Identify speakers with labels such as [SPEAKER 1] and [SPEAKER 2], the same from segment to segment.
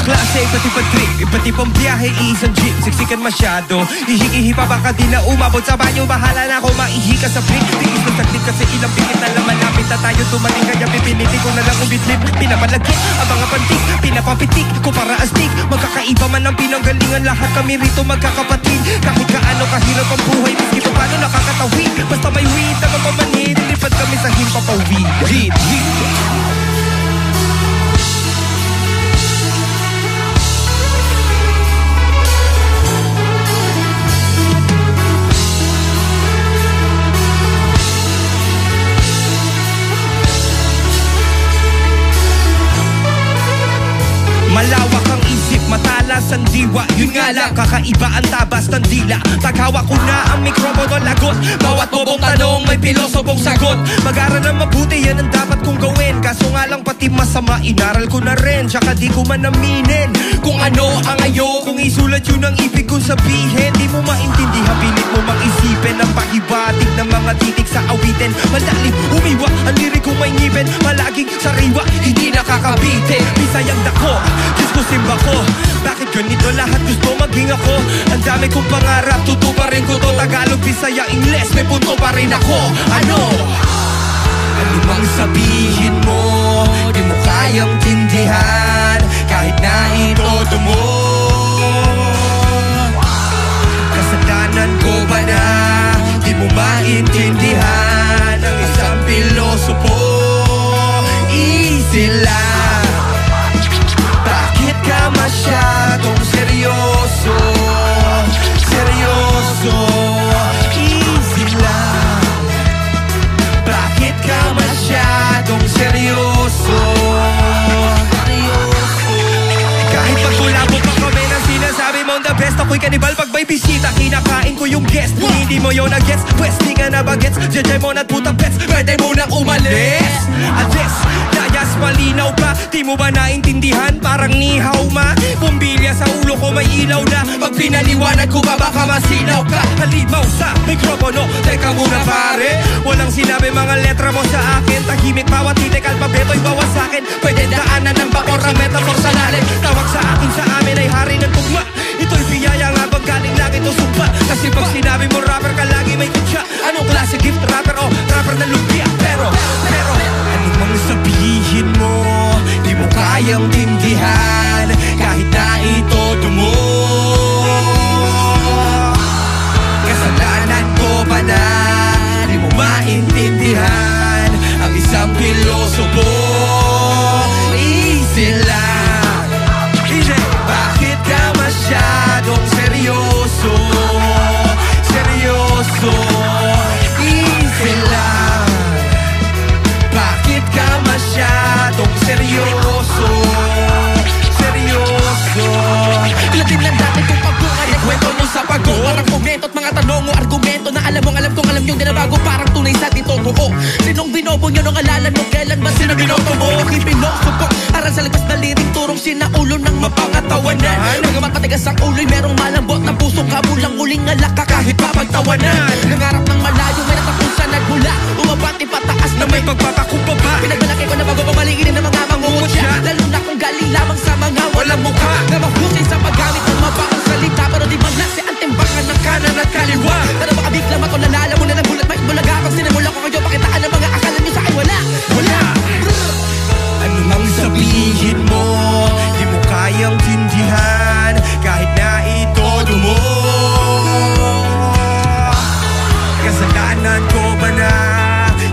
[SPEAKER 1] ibang klase, iba't ibang trip, iba't ibang biyahe, isang jeep. Siksikan masyado, ihi-ihi pa baka di na umabot sa banyo. Bahala na ako, maihi ka sa brick. Tingis na saglit kasi ilang pikit na lang malapit na tayo tumating. Kaya pipiniti ko na lang umitlip. Pinapalagkit ang mga pantik, pinapapitik ko para astig. Magkakaiba man ang pinanggalingan, lahat kami rito magkakapatid. Kahit kaano kahirap ang buhay, miski pa paano nakakatawid. Basta may weed na mapamanhid, lilipad kami sa himpapawid. Malawak ang isip, matalas ang diwa. Yun nga lang, kakaiba ang tabas ng dila. Paghawak ko na ang mikropono, lagot. Bawat bobong tanong, may pilosopong sagot. Mag-aral na mabuti, yan ang dapat kong gawin. Kaso nga lang pati masama, inaral ko na rin. Tsaka di ko man aminin kung ano ang ayo. Kung isulat yun ang ibig kong sabihin, di mo maintindihan, pilit mo mag-isipin ang pahibatik ng mga titik sa awitin. Malalim, umiwa, ang lirik kong may ngipin. Malaging sariwa, hindi nakakabitin. Bisayang dako, Diyos ko simba ko. Bakit ganito lahat gusto maging ako? Ang dami kong pangarap, tutuparin ko to. Tagalog, Bisaya, Ingles, may punto pa rin ako. Ano mang sabihin mo, di mo kayang tindihan. Kahit na itodo mo, kasalanan ko ba na di mo maintindihan ang isang pilosopo? Easy lang, bakit ka masyadong seryoso? Seryoso, easy lang, bakit ka masyadong seryoso? Kahit pagkulabo pa kami ng sinasabi mong the best, ako'y kanibal pag may bisita. Kinakain ko yung guest, kung hindi mo yun na-gets, pwes di ka na bagets. Jejay mo na't putang pets, pwede mo nang umalis. Address, dayas malinaw pa, di mo ba naintindihan? Parang nihaw ma, bumbilya sa ulo ko may ilaw na. Pag pinaliwanag ko ba baka masinaw ka? Halimaw sa mikropono, teka muna pare. Walang sinabi mga letra mo sa akin. Tahimik bawat titik, alpabeto'y bawas sa akin. Pwede daanan ng bakor ang metaphor sa lalim. Tawag sa akin sa amin ay hari ng tugma. Ito'y biyaya nga bang galing langit o sumpa? Kasi pag sinabi mo rapper ka lagi may kutsa. Anong klase gift, rapper o rapper na lumpia? Pero ano mang sabihin mo, di mo kayang tindihan. Kahit na itodo mo, kasalanan ko ba na di mo maintindihan ang isang pilosopo? Easy lang, easy. Bakit ka masyadong seryoso? Seryoso, easy lang, bakit ka masyadong seryoso? Seryoso. Latin lang dati kung pagkungan, ikwento mo sa pagko. Parang komento at mga tanong o argumento na alam mong alam kong alam yung dinabago. Parang tunay sa dito ko. Sinong binobo nyo nung alalan mo? Kailan ba sino binoto mo? Aking pilosopo, aral sa lipas na liring, turong sinaulo ng mapangatawanan. Mga matatigas ang ulo'y merong malambot na puso, kabulang uling alaka kahit papagtawanan. Nangarap ng malayo, may natakong sa nagmula, umabati pataas na may pagpapakumbaba. Pinagmalaki ko na bago pamaliginin ng mga mangungutya, lalo na kung galing lamang sa mga walang mukha na mahusay sa paggamit ng mabakang salita. Pero di man lang si ang timbangan ng kanan at kaliwa. Pero baka bigla matulala mo na ng bulat, may bulaga. Pag sinimula ko kayo, pakitaan ng mga akala nyo sa akin wala. Ano mang sabihin mo, di mo kayang tindihan. Kahit na itodo mo, kasalanan ko ba na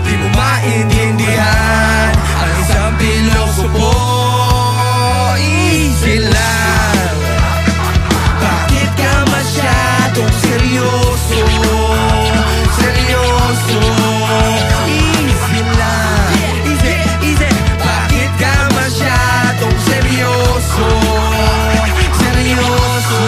[SPEAKER 1] di mo maintindihan ang isang pilosopo? Easy lang, bakit ka masyadong seryoso? Seryoso, easy lang, easy, easy. Bakit ka masyadong seryoso? Seryoso.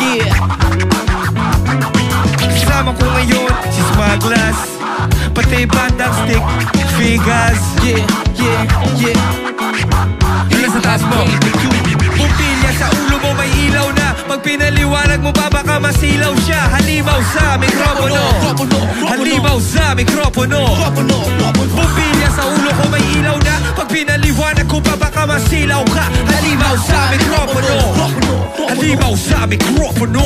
[SPEAKER 1] Yeah. Kasama ko ngayon si Smugglas, pati bandang stick figures. Yeah, yeah, yeah. Hila sa taas mo, bumbilya sa ulo mo may ilaw. ilaw na. Pag pinaliwanag mo pa baka masilaw siya. Halimaw sa mikropono, halimaw sa mikropono. Bumbilya sa ulo ko may ilaw na. Pag pinaliwanag ko pa baka masilaw ka. Halimaw sa mikropono, halimaw sa mikropono.